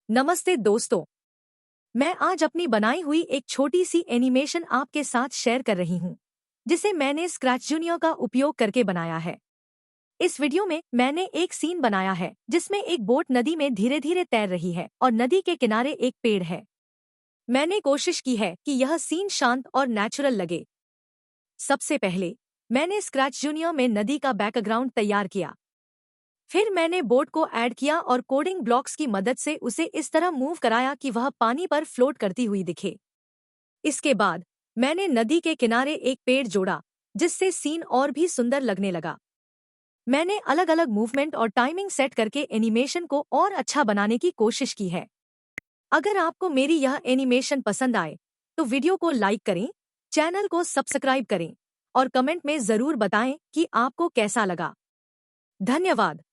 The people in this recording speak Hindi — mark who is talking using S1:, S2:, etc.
S1: नमस्ते दोस्तों। मैं आज अपनी बनाई हुई एक छोटी सी एनिमेशन आपके साथ शेयर कर रही हूँ, जिसे मैंने स्क्रैच जूनियर का उपयोग करके बनाया है। इस वीडियो में मैंने एक सीन बनाया है जिसमें एक बोट नदी में धीरे धीरे तैर रही है और नदी के किनारे एक पेड़ है। मैंने कोशिश की है कि यह सीन शांत और नेचुरल लगे। सबसे पहले मैंने स्क्रैच जूनियर में नदी का बैकग्राउंड तैयार किया। फिर मैंने बोट को ऐड किया और कोडिंग ब्लॉक्स की मदद से उसे इस तरह मूव कराया कि वह पानी पर फ्लोट करती हुई दिखे। इसके बाद मैंने नदी के किनारे एक पेड़ जोड़ा, जिससे सीन और भी सुंदर लगने लगा। मैंने अलग अलग मूवमेंट और टाइमिंग सेट करके एनिमेशन को और अच्छा बनाने की कोशिश की है। अगर आपको मेरी यह एनिमेशन पसंद आए तो वीडियो को लाइक करें, चैनल को सब्सक्राइब करें और कमेंट में ज़रूर बताएं कि आपको कैसा लगा। धन्यवाद।